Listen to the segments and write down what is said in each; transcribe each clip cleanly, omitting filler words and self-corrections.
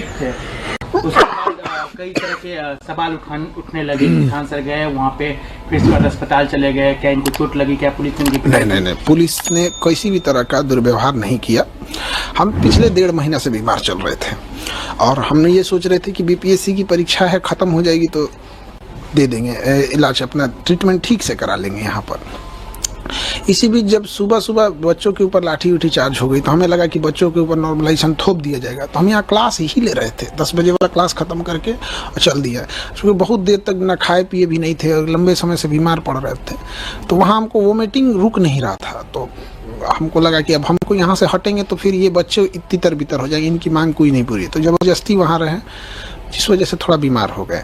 ठीक थे। उसके बाद कई तरह के सवाल उठने लगे। किसान सर गए वहाँ पे, फिर इसके बाद अस्पताल चले गए। क्या इनको चोट लगी? क्या पुलिस ने नहीं, पुलिस ने किसी भी तरह का दुर्व्यवहार नहीं किया। हम पिछले 1.5 महीना से बीमार चल रहे थे और हमने ये सोच रहे थे कि बीपीएससी की परीक्षा है, ख़त्म हो जाएगी तो दे देंगे इलाज, अपना ट्रीटमेंट ठीक से करा लेंगे यहाँ पर। इसी बीच जब सुबह सुबह बच्चों के ऊपर लाठी उठी चार्ज हो गई तो हमें लगा कि बच्चों के ऊपर नॉर्मलाइजेशन थोप दिया जाएगा, तो हम यहाँ क्लास ही ले रहे थे। 10 बजे वाला क्लास ख़त्म करके और चल दिया, क्योंकि बहुत देर तक ना खाए पिए भी नहीं थे और लंबे समय से बीमार पड़ रहे थे। तो वहाँ हमको वोमिटिंग रुक नहीं रहा था, तो हमको लगा कि अब हमको यहाँ से हटेंगे तो फिर ये बच्चे तितर बितर हो जाएंगे, इनकी मांग कोई नहीं पूरी। तो ज़बरदस्ती वहाँ रहे, जिस वजह से थोड़ा बीमार हो गए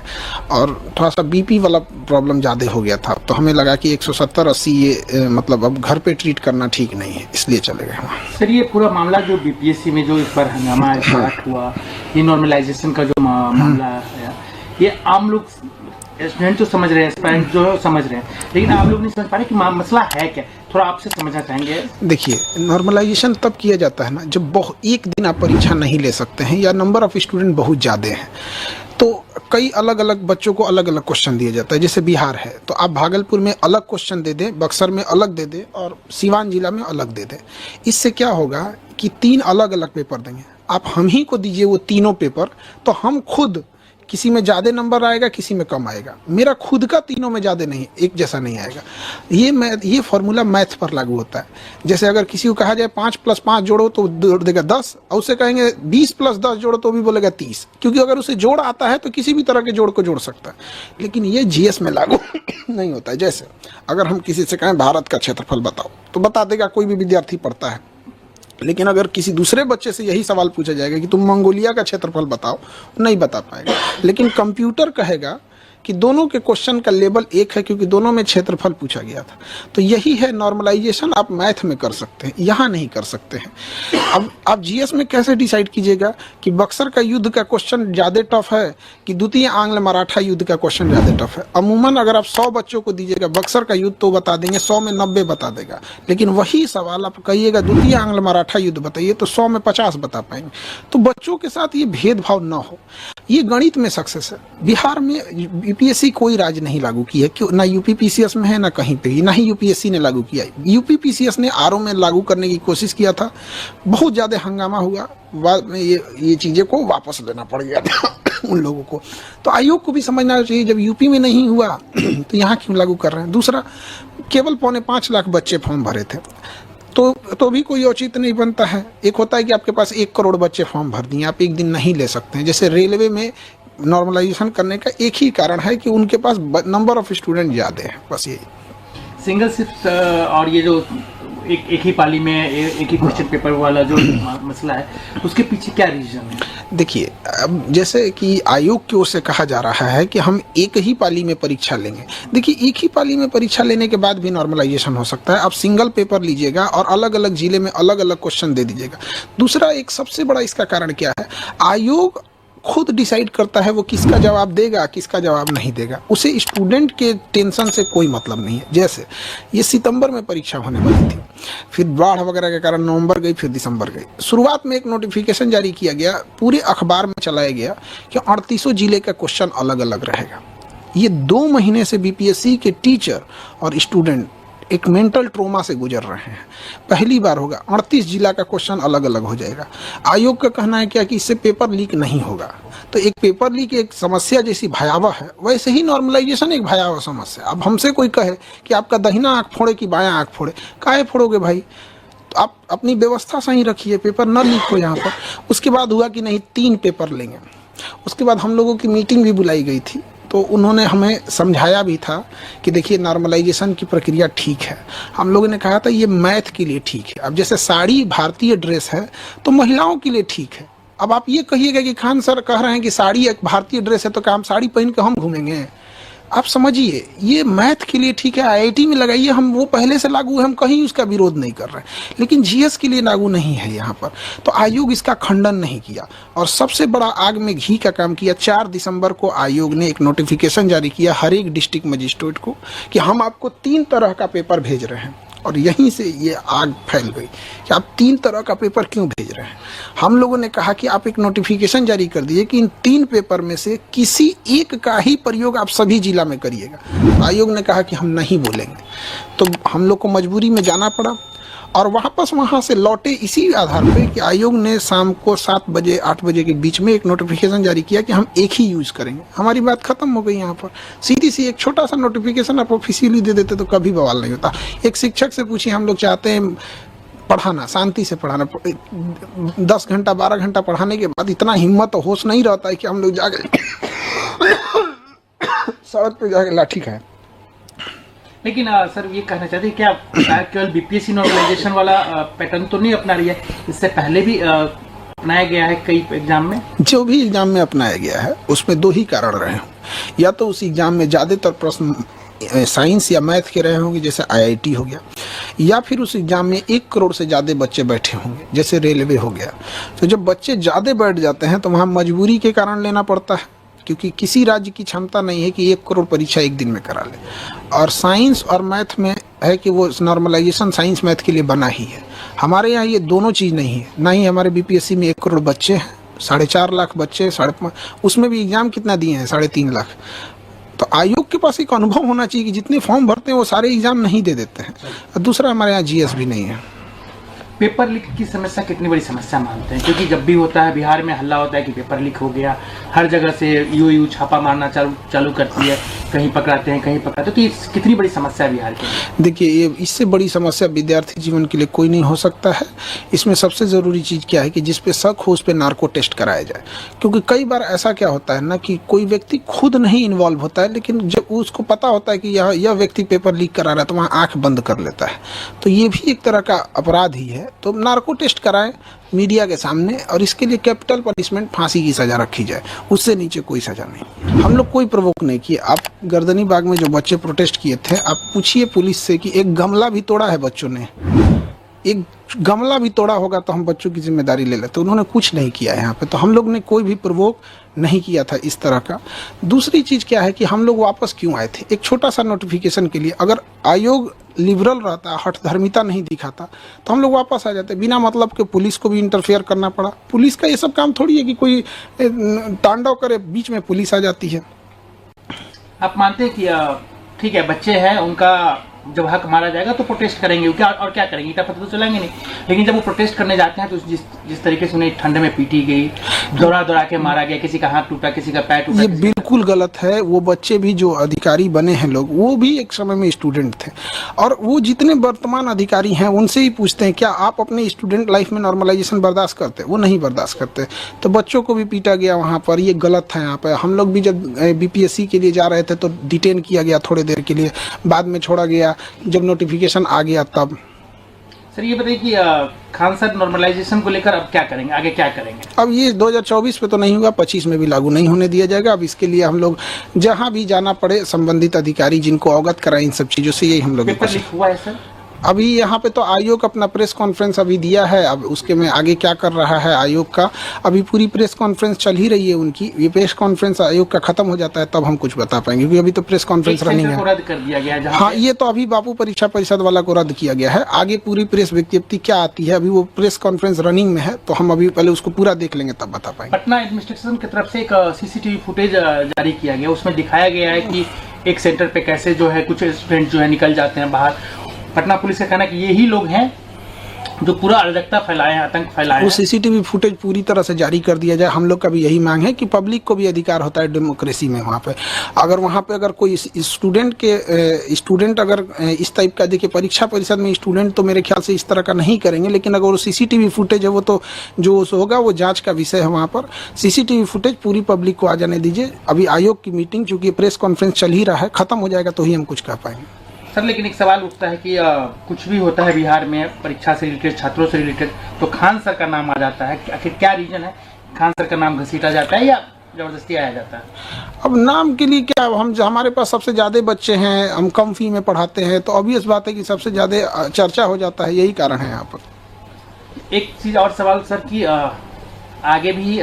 और थोड़ा सा बीपी वाला प्रॉब्लम ज़्यादा हो गया था। तो हमें लगा कि 170-80 ये मतलब अब घर पे ट्रीट करना ठीक नहीं है, इसलिए चले गए वहाँ। सर, ये पूरा मामला जो बीपीएससी में जो इस बार हंगामा हुआ, ये नॉर्मलाइजेशन का जो मामला है, ये आम लोग स्टूडेंट तो समझ रहे हैं, पेरेंट्स जो समझ रहे हैं, लेकिन आप लोग नहीं समझ पा रहे कि मसला है क्या। थोड़ा आपसे समझना चाहेंगे। देखिए, नॉर्मलाइजेशन तब किया जाता है ना जब एक दिन आप परीक्षा नहीं ले सकते हैं या नंबर ऑफ स्टूडेंट बहुत ज़्यादा हैं, तो कई अलग अलग बच्चों को अलग अलग क्वेश्चन दिया जाता है। जैसे बिहार है तो आप भागलपुर में अलग क्वेश्चन दे दें, बक्सर में अलग दे दें और सीवान जिला में अलग दे दें। इससे क्या होगा कि 3 अलग अलग पेपर देंगे। आप हम ही को दीजिए वो तीनों पेपर, तो हम खुद किसी में ज़्यादा नंबर आएगा, किसी में कम आएगा। मेरा खुद का तीनों में ज़्यादा नहीं, एक जैसा नहीं आएगा। ये फॉर्मूला मैथ पर लागू होता है। जैसे अगर किसी को कहा जाए 5 + 5 जोड़ो तो देगा 10, और उसे कहेंगे 20 + 10 जोड़ो तो भी बोलेगा 30, क्योंकि अगर उसे जोड़ आता है तो किसी भी तरह के जोड़ को जोड़ सकता है। लेकिन ये जीएस में लागू नहीं होता है। जैसे अगर हम किसी से कहें भारत का क्षेत्रफल बताओ तो बता देगा, कोई भी विद्यार्थी पढ़ता है। लेकिन अगर किसी दूसरे बच्चे से यही सवाल पूछा जाएगा कि तुम मंगोलिया का क्षेत्रफल बताओ, नहीं बता पाएगा। लेकिन कंप्यूटर कहेगा कि दोनों के क्वेश्चन का लेवल एक है, क्योंकि दोनों में क्षेत्रफल पूछा गया था। तो यही है नॉर्मलाइजेशन, आप मैथ में कर सकते हैं, यहाँ नहीं कर सकते हैं। अब आप जीएस में कैसे डिसाइड कीजिएगा कि बक्सर का युद्ध का क्वेश्चन ज़्यादा टफ है कि द्वितीय आंग्ल मराठा युद्ध का क्वेश्चन ज़्यादा टफ है। अमूमन अगर आप 100 बच्चों को दीजिएगा बक्सर का युद्ध तो बता देंगे, 100 में 90 बता देगा। लेकिन वही सवाल आप कहिएगा द्वितीय आंग्ल मराठा युद्ध बताइए तो 100 में 50 बता पाएंगे। तो बच्चों के साथ ये भेदभाव न हो, ये गणित में सक्सेस है। बिहार में यूपीएससी कोई राज्य नहीं लागू की है, क्यों ना यूपीपीसीएस में है ना कहीं पे ही, ना ही यूपीएससी ने लागू किया है। यूपीपीसीएस ने आरओ में लागू करने की कोशिश किया था, बहुत ज़्यादा हंगामा हुआ, बाद में ये चीज़ें को वापस लेना पड़ गया था उन लोगों को। तो आयोग को भी समझना चाहिए, जब यूपी में नहीं हुआ तो यहाँ क्यों लागू कर रहे हैं। दूसरा, केवल 4.25 लाख बच्चे फॉर्म भरे थे, तो भी कोई औचित नहीं बनता है। एक होता है कि आपके पास 1 करोड़ बच्चे फॉर्म भर दिए, आप एक दिन नहीं ले सकते हैं। जैसे रेलवे में नॉर्मलाइजेशन करने का एक ही कारण है कि उनके पास नंबर ऑफ स्टूडेंट ज़्यादा है, बस यही। सिंगल शिफ्ट और ये जो एक ही पाली में एक ही क्वेश्चन पेपर वाला जो मसला है, उसके पीछे क्या रीजन है? देखिए, अब जैसे कि आयोग की ओर से कहा जा रहा है कि हम एक ही पाली में परीक्षा लेंगे। देखिए, एक ही पाली में परीक्षा लेने के बाद भी नॉर्मलाइजेशन हो सकता है। आप सिंगल पेपर लीजिएगा और अलग अलग जिले में अलग अलग क्वेश्चन दे दीजिएगा। दूसरा, एक सबसे बड़ा इसका कारण क्या है, आयोग खुद डिसाइड करता है वो किसका जवाब देगा, किसका जवाब नहीं देगा। उसे स्टूडेंट के टेंशन से कोई मतलब नहीं है। जैसे ये सितंबर में परीक्षा होने वाली थी, फिर बाढ़ वगैरह के कारण नवंबर गई, फिर दिसंबर गई। शुरुआत में एक नोटिफिकेशन जारी किया गया, पूरे अखबार में चलाया गया कि 38 जिले का क्वेश्चन अलग अलग रहेगा। ये 2 महीने से बीपीएससी के टीचर और स्टूडेंट एक मेंटल ट्रोमा से गुजर रहे हैं। पहली बार होगा 38 जिला का क्वेश्चन अलग अलग हो जाएगा। आयोग का कहना है क्या कि इससे पेपर लीक नहीं होगा। तो एक पेपर लीक एक समस्या जैसी भयावह है, वैसे ही नॉर्मलाइजेशन एक भयावह समस्या। अब हमसे कोई कहे कि आपका दाहिना आँख फोड़े कि बायां आँख फोड़े, काहे फोड़ोगे भाई? तो आप अपनी व्यवस्था सही रखिए, पेपर न लीक हो यहाँ पर। उसके बाद हुआ कि नहीं 3 पेपर लेंगे। उसके बाद हम लोगों की मीटिंग भी बुलाई गई थी, तो उन्होंने हमें समझाया भी था कि देखिए नॉर्मलाइजेशन की प्रक्रिया ठीक है। हम लोगों ने कहा था ये मैथ के लिए ठीक है। अब जैसे साड़ी भारतीय ड्रेस है तो महिलाओं के लिए ठीक है। अब आप ये कहिएगा कि खान सर कह रहे हैं कि साड़ी एक भारतीय ड्रेस है तो क्या हम साड़ी पहन के हम घूमेंगे? आप समझिए, ये मैथ के लिए ठीक है, आईआईटी में लगाइए, हम वो पहले से लागू है, हम कहीं उसका विरोध नहीं कर रहे हैं। लेकिन जीएस के लिए लागू नहीं है यहाँ पर, तो आयोग इसका खंडन नहीं किया। और सबसे बड़ा आग में घी का काम किया, 4 दिसंबर को आयोग ने एक नोटिफिकेशन जारी किया हर एक डिस्ट्रिक्ट मजिस्ट्रेट को कि हम आपको 3 तरह का पेपर भेज रहे हैं। और यहीं से ये आग फैल गई कि आप 3 तरह का पेपर क्यों भेज रहे हैं। हम लोगों ने कहा कि आप एक नोटिफिकेशन जारी कर दीजिए कि इन 3 पेपर में से किसी एक का ही प्रयोग आप सभी जिला में करिएगा। आयोग ने कहा कि हम नहीं बोलेंगे, तो हम लोग को मजबूरी में जाना पड़ा और वापस वहाँ से लौटे इसी आधार पे कि आयोग ने शाम को 7 बजे 8 बजे के बीच में एक नोटिफिकेशन जारी किया कि हम एक ही यूज़ करेंगे। हमारी बात खत्म हो गई। यहाँ पर सीधी सी एक छोटा सा नोटिफिकेशन आप ऑफिशियली दे देते तो कभी बवाल नहीं होता। एक शिक्षक से पूछिए, हम लोग चाहते हैं पढ़ाना, शांति से पढ़ाना, 10 घंटा 12 घंटा पढ़ाने के बाद इतना हिम्मत और होश नहीं रहता है कि हम लोग जाके सड़क पे जाके लाठी खाएं। लेकिन सर ये कहना चाहते हैं क्या केवल बीपीएससी नॉर्मलाइजेशन वाला पैटर्न तो नहीं अपना रही है, इससे पहले भी अपनाया गया है कई एग्जाम में? जो भी एग्जाम में अपनाया गया है उसमें 2 ही कारण रहे हों। या तो उस एग्जाम में ज़्यादातर प्रश्न साइंस या मैथ के रहे होंगे जैसे आईआईटी हो गया, या फिर उस एग्जाम में 1 करोड़ से ज़्यादा बच्चे बैठे होंगे जैसे रेलवे हो गया। तो जब बच्चे ज़्यादा बैठ जाते हैं तो वहाँ मजबूरी के कारण लेना पड़ता है, क्योंकि किसी राज्य की क्षमता नहीं है कि 1 करोड़ परीक्षा एक दिन में करा ले। और साइंस और मैथ में है कि वो नॉर्मलाइजेशन साइंस मैथ के लिए बना ही है। हमारे यहाँ ये दोनों चीज़ नहीं है। ना ही हमारे बीपीएससी में 1 करोड़ बच्चे हैं, 4.5 लाख बच्चे, उसमें भी एग्ज़ाम कितना दिए हैं, 3.5 लाख। तो आयोग के पास एक अनुभव होना चाहिए कि जितने फॉर्म भरते हैं वो सारे एग्ज़ाम नहीं दे देते हैं। और दूसरा, हमारे यहाँ जीएस भी नहीं है। पेपर लीक की समस्या कितनी बड़ी समस्या मानते हैं? क्योंकि जब भी होता है बिहार में हल्ला होता है कि पेपर लीक हो गया, हर जगह से यूयू छापा मारना चालू करती है, कहीं पकड़ाते हैं कहीं पकड़ाते हैं, तो ये कितनी बड़ी समस्या है बिहार की? देखिए, ये इससे बड़ी समस्या विद्यार्थी जीवन के लिए कोई नहीं हो सकता है। इसमें सबसे ज़रूरी चीज़ क्या है कि जिस पे शक हो उस पे नार्को टेस्ट कराया जाए। क्योंकि कई बार ऐसा क्या होता है ना कि कोई व्यक्ति खुद नहीं इन्वॉल्व होता है, लेकिन जब उसको पता होता है कि यह व्यक्ति पेपर लीक करा रहा है तो वहाँ आँख बंद कर लेता है। तो ये भी एक तरह का अपराध ही है। तो नार्को टेस्ट कराएं मीडिया के सामने, और इसके लिए कैपिटल पनिशमेंट, फांसी की सज़ा रखी जाए, उससे नीचे कोई सज़ा नहीं। हम लोग कोई प्रवोक नहीं किए। आप गर्दनी बाग में जो बच्चे प्रोटेस्ट किए थे, आप पूछिए पुलिस से कि एक गमला भी तोड़ा है बच्चों ने, एक गमला भी तोड़ा होगा तो हम बच्चों की जिम्मेदारी ले लेते। उन्होंने कुछ नहीं किया यहाँ पे। तो हम लोग ने कोई भी प्रवोक नहीं किया था इस तरह का। दूसरी चीज़ क्या है कि हम लोग वापस क्यों आए थे? एक छोटा सा नोटिफिकेशन के लिए। अगर आयोग लिबरल रहता, हठधर्मिता नहीं दिखाता, तो हम लोग वापस आ जाते। बिना मतलब के पुलिस को भी इंटरफेयर करना पड़ा। पुलिस का ये सब काम थोड़ी है कि कोई तांडव करे, बीच में पुलिस आ जाती है। आप मानते हैं कि ठीक है, बच्चे हैं, उनका जब हक मारा जाएगा तो प्रोटेस्ट करेंगे, क्या और क्या करेंगे, ईटा पत्थर तो चलाएंगे नहीं। लेकिन जब वो प्रोटेस्ट करने जाते हैं तो जिस तरीके से उन्हें ठंड में पीटी गई, दौड़ा के मारा गया, किसी का हाथ टूटा, किसी का पैर टूटा, ये बिल्कुल गलत है। वो बच्चे भी जो अधिकारी बने हैं लोग, वो भी एक समय में स्टूडेंट थे। और वो जितने वर्तमान अधिकारी हैं उनसे ही पूछते हैं क्या आप अपने स्टूडेंट लाइफ में नॉर्मलाइजेशन बर्दाश्त करते? वो नहीं बर्दाश्त करते। तो बच्चों को भी पीटा गया वहाँ पर, ये गलत है। यहाँ पर हम लोग भी जब बीपीएससी के लिए जा रहे थे तो डिटेन किया गया थोड़ी देर के लिए, बाद में छोड़ा गया जब नोटिफिकेशन आ गया तब। सर ये बताइए कि खान सर नॉर्मलाइजेशन को लेकर अब क्या करेंगे, आगे क्या करेंगे? अब ये 2024 पे तो नहीं होगा, 25 में भी लागू नहीं होने दिया जाएगा। अब इसके लिए हम लोग जहां भी जाना पड़े, संबंधित अधिकारी जिनको अवगत कराएं इन सब चीज़ों से, यही हम लोग। पेपर लीक हुआ है सर? अभी यहाँ पे तो आयोग अपना प्रेस कॉन्फ्रेंस अभी दिया है। अब उसके में आगे क्या कर रहा है आयोग का, अभी पूरी प्रेस कॉन्फ्रेंस चल ही रही है उनकी। ये प्रेस कॉन्फ्रेंस आयोग का खत्म हो जाता है तब हम कुछ बता पाएंगे, क्योंकि अभी तो प्रेस कॉन्फ्रेंस रनिंग है। रद्द कर दिया गया। हाँ, ये तो अभी बापू परीक्षा परिषद वाला को रद्द किया गया है। आगे पूरी प्रेस विज्ञप्ति क्या आती है, अभी वो प्रेस कॉन्फ्रेंस रनिंग में है, तो हम अभी पहले उसको पूरा देख लेंगे तब बता पाएंगे। पटना एडमिनिस्ट्रेशन की तरफ से एक सीसीटीवी फुटेज जारी किया गया, उसमें दिखाया गया है कि एक सेंटर पे कैसे जो है कुछ स्टूडेंट जो है निकल जाते हैं बाहर। पटना पुलिस का कहना है कि यही लोग हैं जो पूरा अराजकता फैलाए हैं, आतंक फैलाए हैं। वो सीसीटीवी फुटेज पूरी तरह से जारी कर दिया जाए। हम लोग का भी यही मांग है कि पब्लिक को भी अधिकार होता है डेमोक्रेसी में। वहाँ पे अगर कोई स्टूडेंट अगर इस टाइप का, देखिए परीक्षा परिषद में स्टूडेंट तो मेरे ख्याल से इस तरह का नहीं करेंगे, लेकिन अगर वो सीसीटीवी फुटेज है वो तो जो होगा वो जाँच का विषय है। वहाँ पर सीसीटीवी फुटेज पूरी पब्लिक को आ जाने दीजिए। अभी आयोग की मीटिंग, चूँकि प्रेस कॉन्फ्रेंस चल ही रहा है, खत्म हो जाएगा तो ही हम कुछ कह पाएंगे। सर लेकिन एक सवाल उठता है कि कुछ भी होता है बिहार में परीक्षा से रिलेटेड, छात्रों से रिलेटेड, तो खान सर का नाम आ जाता है। आखिर क्या रीजन है, खान सर का नाम घसीटा जाता है या जबरदस्ती आया जाता है? अब नाम के लिए क्या, हमारे पास सबसे ज़्यादा बच्चे हैं, हम कम फी में पढ़ाते हैं, तो ऑब्वियस बात है कि सबसे ज़्यादा चर्चा हो जाता है, यही कारण है यहाँ पर। एक चीज़ और सवाल सर कि आगे भी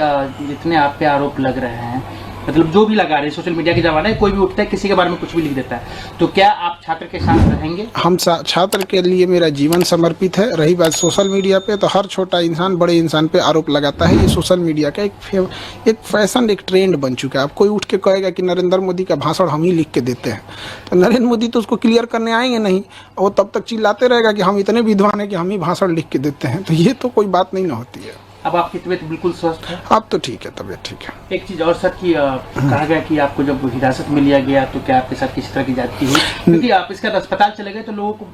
जितने आप पे आरोप लग रहे हैं मतलब जो भी लगा रहे हैं, सोशल मीडिया के जमाना है, कोई भी उठता है किसी के बारे में कुछ भी लिख देता है, तो क्या आप छात्र के साथ रहेंगे? हम छात्र के लिए मेरा जीवन समर्पित है। रही बात सोशल मीडिया पे, तो हर छोटा इंसान बड़े इंसान पे आरोप लगाता है। ये सोशल मीडिया का एक फैशन, एक ट्रेंड बन चुका है। अब कोई उठ के कहेगा कि नरेंद्र मोदी का भाषण हम ही लिख के देते हैं, तो नरेंद्र मोदी तो उसको क्लियर करने आएंगे नहीं, वो तब तक चिल्लाते रहेगा कि हम इतने विद्वान हैं कि हम ही भाषण लिख के देते हैं। तो ये तो कोई बात नहीं ना होती है। अब आपकी तबीयत बिल्कुल स्वस्थ है? अब तो ठीक है, तबीयत ठीक है। एक चीज और सर की कहा गया कि आपको जब हिरासत में लिया गया तो क्या आपके साथ किसी तरह की ज्यादती हुई? क्योंकि आप इसके बाद अस्पताल चले गए तो लोगों को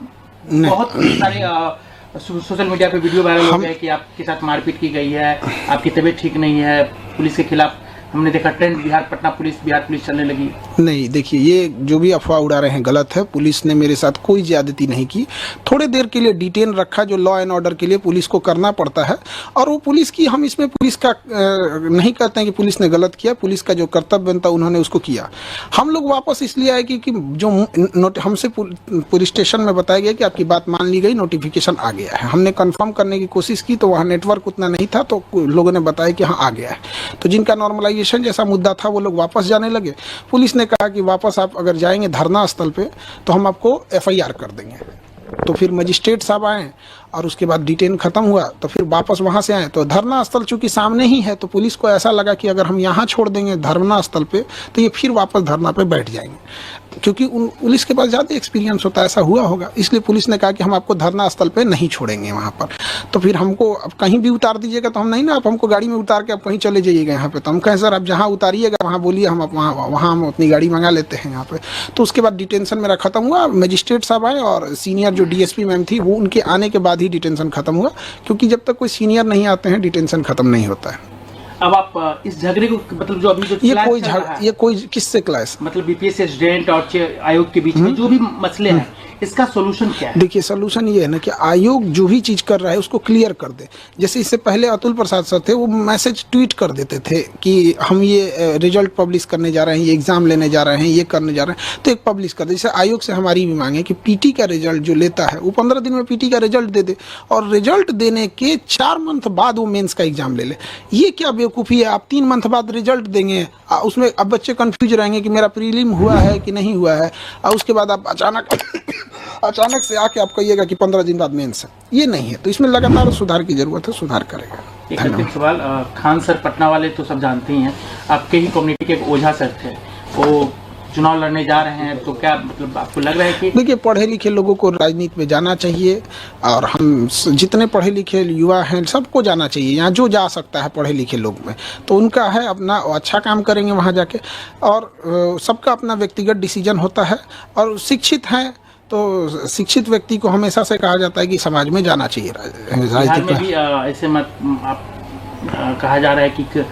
बहुत सारे सोशल मीडिया पे वीडियो वायरल हो गए कि आपके साथ मारपीट की गई है, आपकी तबीयत ठीक नहीं है, पुलिस के खिलाफ हमने देखा ट्रेंड बिहार पुलिस चलने लगी। नहीं, देखिए, ये जो भी अफवाह उड़ा रहे हैं गलत है। पुलिस ने मेरे साथ कोई ज्यादती नहीं की। थोड़े देर के लिए डिटेन रखा, जो लॉ एंड ऑर्डर के लिए पुलिस को करना पड़ता है, और वो पुलिस की, हम इसमें पुलिस का नहीं कहते हैं कि पुलिस ने गलत किया। पुलिस का जो कर्तव्य बनता उन्होंने उसको किया। हम लोग वापस इसलिए आए कि जो हमसे पुलिस स्टेशन में बताया गया कि आपकी बात मान ली गई, नोटिफिकेशन आ गया है। हमने कंफर्म करने की कोशिश की तो वहाँ नेटवर्क उतना नहीं था, तो लोगों ने बताया कि हाँ आ गया है। तो जिनका नॉर्मलाइजेशन जैसा मुद्दा था वो लोग वापस जाने लगे। पुलिस ने कहा कि वापस आप अगर जाएंगे धरना स्थल पे तो हम आपको FIR कर देंगे। तो फिर मजिस्ट्रेट साहब आए और उसके बाद डिटेन खत्म हुआ, तो फिर वापस वहां से आए। तो धरना स्थल चूंकि सामने ही है, तो पुलिस को ऐसा लगा कि अगर हम यहाँ छोड़ देंगे धरना स्थल पे तो ये फिर वापस धरना पे बैठ जाएंगे, क्योंकि पुलिस के पास ज़्यादा एक्सपीरियंस होता है, ऐसा हुआ होगा। इसलिए पुलिस ने कहा कि हम आपको धरना स्थल पे नहीं छोड़ेंगे वहाँ पर। तो फिर हमको अब कहीं भी उतार दीजिएगा तो हम नहीं ना, आप हमको गाड़ी में उतार के आप कहीं चले जाइएगा यहाँ पे। तो हम कहें सर आप जहाँ उतारिएगा वहाँ बोलिए, हम वहाँ हम अपनी गाड़ी मंगा लेते हैं यहाँ पे। तो उसके बाद डिटेंशन मेरा खत्म हुआ। मजिस्ट्रेट साहब आए और सीनियर जो DSP मैम थी, वो उनके आने के बाद ही डिटेंशन खत्म हुआ, क्योंकि जब तक कोई सीनियर नहीं आते हैं डिटेंशन खत्म नहीं होता है। अब आप इस झगड़े को, मतलब जो अभी जो ये कोई किससे क्लास, मतलब BPSC स्टूडेंट और आयोग के बीच में जो भी मसले हैं, इसका सोल्यूशन क्या है? देखिए, सोल्यूशन ये है ना कि आयोग जो भी चीज कर रहा है उसको क्लियर कर दे। जैसे इससे पहले अतुल प्रसाद सर थे, वो मैसेज ट्वीट कर देते थे कि हम ये रिजल्ट पब्लिश करने जा रहे हैं, ये एग्जाम लेने जा रहे हैं, ये करने जा रहे हैं, तो एक पब्लिश कर दे। जैसे आयोग से हमारी भी मांग है कि PT का रिजल्ट जो लेता है वो 15 दिन में PT का रिजल्ट दे दे, और रिजल्ट देने के 4 मंथ बाद वो मेंस का एग्जाम ले ले। ये क्या बेवकूफ़ी है? आप 3 मंथ बाद रिजल्ट देंगे, उसमें अब बच्चे कंफ्यूज रहेंगे कि मेरा प्रीलिम हुआ है कि नहीं हुआ है, और उसके बाद आप अचानक से आके आप कहिएगा कि 15 दिन बाद मेंस है। ये नहीं है। तो इसमें लगातार सुधार की जरूरत है, सुधार करेगा। एक अंतिम सवाल, खान सर पटना वाले तो सब जानते ही हैं, आपके ही कम्युनिटी के एक ओझा सर थे, वो चुनाव लड़ने जा रहे हैं, तो क्या मतलब आपको लग रहा है कि? देखिए, पढ़े लिखे लोगों को राजनीति में जाना चाहिए, और हम जितने पढ़े लिखे युवा हैं सबको जाना चाहिए। यहाँ जो जा सकता है पढ़े लिखे लोग में, तो उनका है अपना अच्छा काम करेंगे वहाँ जाके, और सबका अपना व्यक्तिगत डिसीजन होता है। और शिक्षित हैं तो शिक्षित व्यक्ति को हमेशा से कहा जाता है कि समाज में जाना चाहिए। राजनीति में भी ऐसे मत कहा जा रहा है कि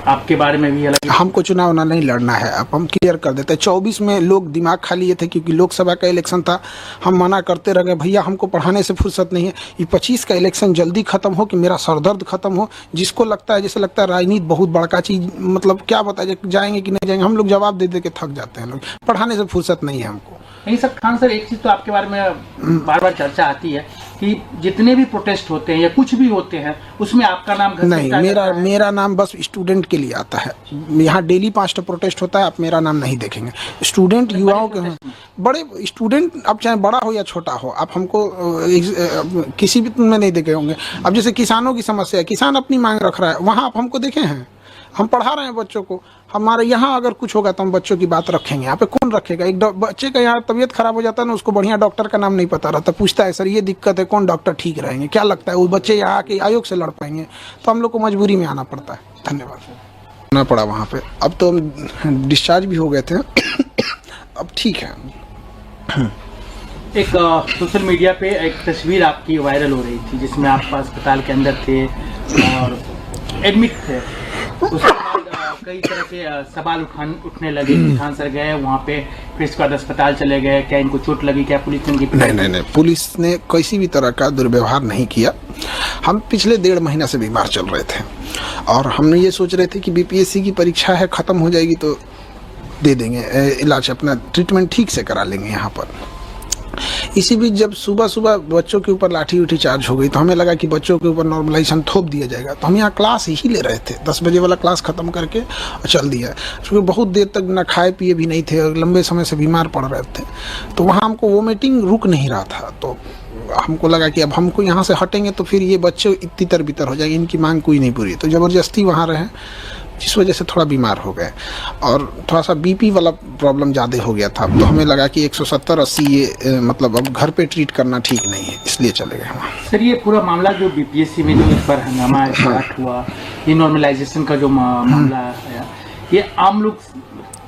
आपके बारे में भी अलग, हमको चुनाव ना नहीं लड़ना है। अब हम क्लियर कर देते हैं। 24 में लोग दिमाग खा लिए थे, क्योंकि लोकसभा का इलेक्शन था, हम मना करते रह गए, भैया हमको पढ़ाने से फुर्सत नहीं है, ये 25 का इलेक्शन जल्दी खत्म हो कि मेरा सरदर्द खत्म हो। जिसको लगता है, जैसे लगता है राजनीति बहुत बड़का चीज, मतलब क्या बताए जाएंगे कि नहीं जाएंगे, हम लोग जवाब दे दे के थक जाते हैं। लोग पढ़ाने से फुर्सत नहीं है हमको। नहीं सर, खान सर, एक चीज तो आपके बारे में बार बार चर्चा आती है कि जितने भी प्रोटेस्ट होते हैं या कुछ भी होते हैं उसमें आपका नाम नहीं, मेरा नाम बस स्टूडेंट के लिए आता है। यहाँ डेली 5 प्रोटेस्ट होता है, आप मेरा नाम नहीं देखेंगे। स्टूडेंट युवाओं के बड़े स्टूडेंट, अब चाहे बड़ा हो या छोटा हो, आप हमको किसी भी में नहीं देखे होंगे। अब जैसे किसानों की समस्या है, किसान अपनी मांग रख रहा है, वहाँ आप हमको देखे हैं? हम पढ़ा रहे हैं बच्चों को। हमारे यहाँ अगर कुछ होगा तो हम बच्चों की बात रखेंगे। यहाँ पे कौन रखेगा? एक बच्चे का यहाँ तबीयत खराब हो जाता है ना, उसको बढ़िया डॉक्टर का नाम नहीं पता रहता, पूछता है सर ये दिक्कत है, कौन डॉक्टर ठीक रहेंगे? क्या लगता है वो बच्चे यहाँ आके आयोग से लड़ पाएंगे? तो हम लोग को मजबूरी में आना पड़ता है। धन्यवाद। आना पड़ा वहाँ पे। अब तो डिस्चार्ज भी हो गए थे, अब ठीक है। एक सोशल मीडिया पे एक तस्वीर आपकी वायरल हो रही थी जिसमें आप अस्पताल के अंदर थे और एडमिट थे। उसके बाद कई तरह के सवाल उठने लगे कि खान सर गए वहाँ पे, फिर इसके बाद अस्पताल चले गए, क्या इनको चोट लगी, क्या पुलिस ने इनकी? नहीं, पुलिस ने किसी भी तरह का दुर्व्यवहार नहीं किया। हम पिछले 1.5 महीना से बीमार चल रहे थे और हमने ये सोच रहे थे कि BPSC की परीक्षा है, ख़त्म हो जाएगी तो दे देंगे इलाज, अपना ट्रीटमेंट ठीक से करा लेंगे यहाँ पर। इसी बीच जब सुबह सुबह बच्चों के ऊपर लाठी उठी चार्ज हो गई तो हमें लगा कि बच्चों के ऊपर नॉर्मलाइजेशन थोप दिया जाएगा, तो हम यहाँ क्लास ही ले रहे थे। 10 बजे वाला क्लास ख़त्म करके और चल दिया, क्योंकि बहुत देर तक ना खाए पिए भी नहीं थे और लंबे समय से बीमार पड़ रहे थे। तो वहाँ हमको वोमिटिंग रुक नहीं रहा था, तो हमको लगा कि अब हमको यहाँ से हटेंगे तो फिर ये बच्चे तितर बितर हो जाएंगे, इनकी मांग कोई नहीं पूरी, तो ज़बरदस्ती वहाँ रहे, जिस वजह से थोड़ा बीमार हो गए और थोड़ा सा बीपी वाला प्रॉब्लम ज़्यादा हो गया था। तो हमें लगा कि 170-80 ये मतलब अब घर पे ट्रीट करना ठीक नहीं है, इसलिए चले गए वहाँ। सर, ये पूरा मामला जो बीपीएससी में जो इस बार हंगामा स्टार्ट हुआ, ये नॉर्मलाइजेशन का जो मामला है, ये आम लोग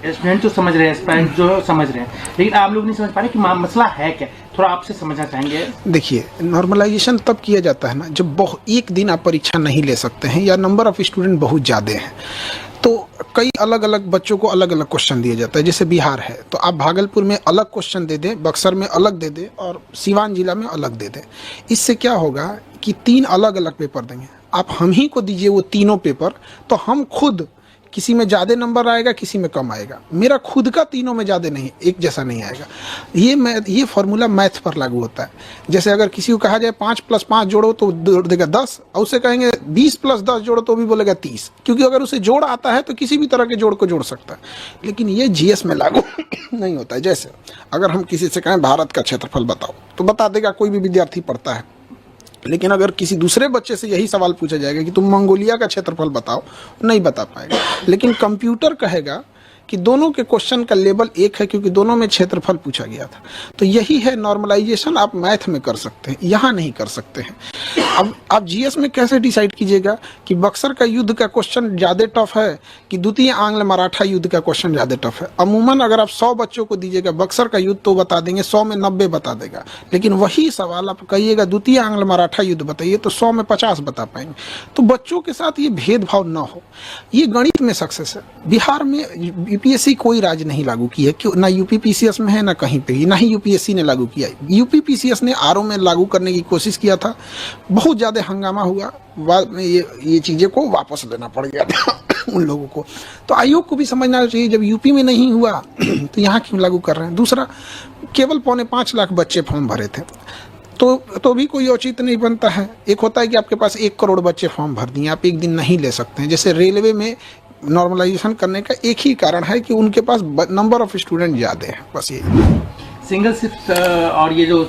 स्टूडेंट तो समझ रहे हैं, एस्पायरेंट जो है समझ रहे हैं, लेकिन आप लोग नहीं समझ पा रहे कि मसला है क्या। थोड़ा आपसे समझना चाहेंगे। देखिए, नॉर्मलाइजेशन तब किया जाता है ना जब एक दिन आप परीक्षा नहीं ले सकते हैं या नंबर ऑफ स्टूडेंट बहुत ज़्यादा हैं, तो कई अलग अलग बच्चों को अलग अलग क्वेश्चन दिया जाता है। जैसे बिहार है तो आप भागलपुर में अलग क्वेश्चन दे दें, बक्सर में अलग दे दें और सीवान जिला में अलग दे दें। इससे क्या होगा कि 3 अलग अलग पेपर देंगे, आप हम ही को दीजिए वो तीनों पेपर, तो हम खुद किसी में ज़्यादा नंबर आएगा, किसी में कम आएगा। मेरा खुद का तीनों में ज़्यादा नहीं, एक जैसा नहीं आएगा। ये फार्मूला मैथ पर लागू होता है। जैसे अगर किसी को कहा जाए 5 + 5 जोड़ो तो देगा 10, और उसे कहेंगे 20 + 10 जोड़ो तो भी बोलेगा 30, क्योंकि अगर उसे जोड़ आता है तो किसी भी तरह के जोड़ को जोड़ सकता है। लेकिन ये जीएस में लागू नहीं होता है। जैसे अगर हम किसी से कहें भारत का क्षेत्रफल बताओ तो बता देगा, कोई भी विद्यार्थी पढ़ता है। लेकिन अगर किसी दूसरे बच्चे से यही सवाल पूछा जाएगा कि तुम मंगोलिया का क्षेत्रफल बताओ, नहीं बता पाएगा। लेकिन कंप्यूटर कहेगा कि दोनों के क्वेश्चन का लेवल एक है, क्योंकि दोनों में क्षेत्रफल पूछा गया था। तो यही है नॉर्मलाइजेशन, आप मैथ में कर सकते हैं, यहाँ नहीं कर सकते हैं। अब आप जीएस में कैसे डिसाइड कीजिएगा कि बक्सर का युद्ध का क्वेश्चन ज़्यादा टफ है कि द्वितीय आंग्ल मराठा युद्ध का क्वेश्चन ज़्यादा टफ है। अमूमन अगर आप 100 बच्चों को दीजिएगा बक्सर का युद्ध तो बता देंगे, 100 में 90 बता देगा। लेकिन वही सवाल आप कहिएगा द्वितीय आंग्ल मराठा युद्ध बताइए तो 100 में 50 बता पाएंगे। तो बच्चों के साथ ये भेदभाव न हो, ये गणित में सक्सेस है। बिहार में यूपीएससी कोई राज नहीं लागू की है, क्यों ना यूपीपीसीएस में है ना कहीं पे ही, ना ही यूपीएससी ने लागू किया है। यूपीपीसीएस ने आरओ में लागू करने की कोशिश किया था, बहुत ज़्यादा हंगामा हुआ, बाद में ये चीज़ें को वापस लेना पड़ गया था उन लोगों को। तो आयोग को भी समझना चाहिए, जब यूपी में नहीं हुआ तो यहाँ क्यों लागू कर रहे हैं। दूसरा, केवल 5.25 लाख बच्चे फॉर्म भरे थे, तो भी कोई औचित्य नहीं बनता है। एक होता है कि आपके पास 1 करोड़ बच्चे फॉर्म भर दिए, आप एक दिन नहीं ले सकते हैं। जैसे रेलवे में नॉर्मलाइजेशन करने का एक ही कारण है कि उनके पास नंबर ऑफ स्टूडेंट ज़्यादा है, बस ये सिंगल शिफ्ट और ये जो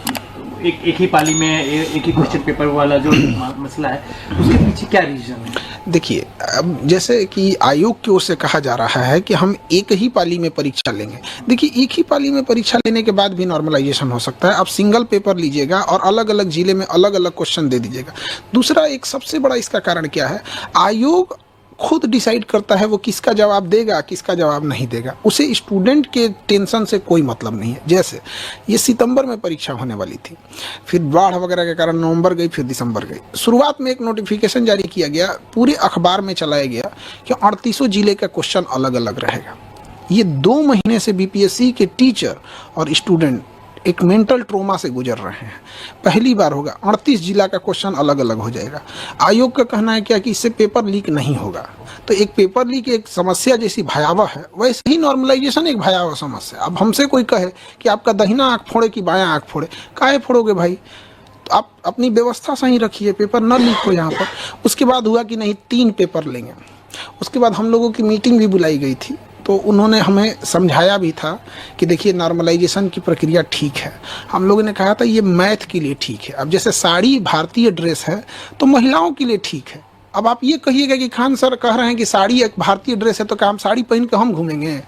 एक ही पाली में एक ही क्वेश्चन पेपर वाला जो मसला है, उसके पीछे क्या रीजन है। देखिए, अब जैसे कि आयोग की ओर से कहा जा रहा है कि हम एक ही पाली में परीक्षा लेंगे। देखिए, एक ही पाली में परीक्षा लेने के बाद भी नॉर्मलाइजेशन हो सकता है। आप सिंगल पेपर लीजिएगा और अलग अलग जिले में अलग अलग क्वेश्चन दे दीजिएगा। दूसरा, एक सबसे बड़ा इसका कारण क्या है, आयोग खुद डिसाइड करता है वो किसका जवाब देगा, किसका जवाब नहीं देगा। उसे स्टूडेंट के टेंशन से कोई मतलब नहीं है। जैसे ये सितंबर में परीक्षा होने वाली थी, फिर बाढ़ वगैरह के कारण नवंबर गई, फिर दिसंबर गई। शुरुआत में एक नोटिफिकेशन जारी किया गया, पूरे अखबार में चलाया गया कि 38 जिले का क्वेश्चन अलग अलग रहेगा। ये 2 महीने से बीपीएससी के टीचर और स्टूडेंट एक मेंटल ट्रोमा से गुजर रहे हैं। पहली बार होगा 38 जिला का क्वेश्चन अलग अलग हो जाएगा। आयोग का कहना है क्या कि इससे पेपर लीक नहीं होगा। तो एक पेपर लीक एक समस्या जैसी भयावह है, वैसे ही नॉर्मलाइजेशन एक भयावह समस्या। अब हमसे कोई कहे कि आपका दाहिना आँख फोड़े कि बायां आँख फोड़े, काहे फोड़ोगे भाई, तो आप अपनी व्यवस्था सही रखिए, पेपर न लीक हो यहाँ पर। उसके बाद हुआ कि नहीं 3 पेपर लेंगे। उसके बाद हम लोगों की मीटिंग भी बुलाई गई थी, तो उन्होंने हमें समझाया भी था कि देखिए नॉर्मलाइजेशन की प्रक्रिया ठीक है। हम लोगों ने कहा था ये मैथ के लिए ठीक है। अब जैसे साड़ी भारतीय ड्रेस है तो महिलाओं के लिए ठीक है। अब आप ये कहिएगा कि खान सर कह रहे हैं कि साड़ी एक भारतीय ड्रेस है तो क्या हम साड़ी पहन के हम घूमेंगे।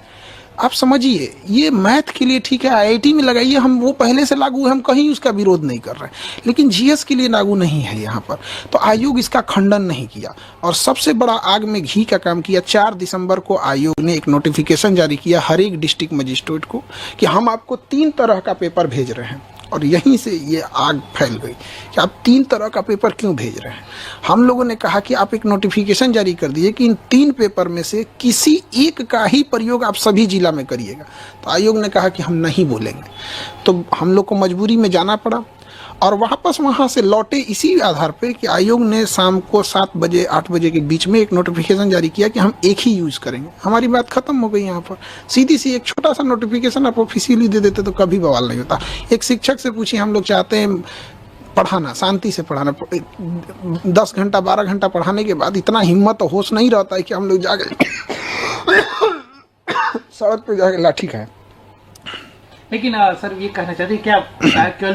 आप समझिए, ये मैथ के लिए ठीक है, आईआईटी में लगाइए, हम वो पहले से लागू है, हम कहीं उसका विरोध नहीं कर रहे हैं। लेकिन जीएस के लिए लागू नहीं है यहाँ पर। तो आयोग इसका खंडन नहीं किया और सबसे बड़ा आग में घी का काम किया। 4 दिसंबर को आयोग ने एक नोटिफिकेशन जारी किया हर एक डिस्ट्रिक्ट मजिस्ट्रेट को कि हम आपको 3 तरह का पेपर भेज रहे हैं। और यहीं से ये आग फैल गई कि आप 3 तरह का पेपर क्यों भेज रहे हैं। हम लोगों ने कहा कि आप एक नोटिफिकेशन जारी कर दिए कि इन 3 पेपर में से किसी एक का ही प्रयोग आप सभी जिला में करिएगा। तो आयोग ने कहा कि हम नहीं बोलेंगे। तो हम लोग को मजबूरी में जाना पड़ा और वापस वहाँ से लौटे इसी आधार पे कि आयोग ने शाम को 7 बजे 8 बजे के बीच में एक नोटिफिकेशन जारी किया कि हम एक ही यूज़ करेंगे। हमारी बात खत्म हो गई यहाँ पर। सीधी सी एक छोटा सा नोटिफिकेशन आप ऑफिशियली दे देते तो कभी बवाल नहीं होता। एक शिक्षक से पूछिए, हम लोग चाहते हैं पढ़ाना, शांति से पढ़ाना, 10 घंटा 12 घंटा पढ़ाने के बाद इतना हिम्मत और होश नहीं रहता है कि हम लोग जाके सड़क पे जाके लाठी खाएं। लेकिन सर ये कहना चाहते हैं क्या केवल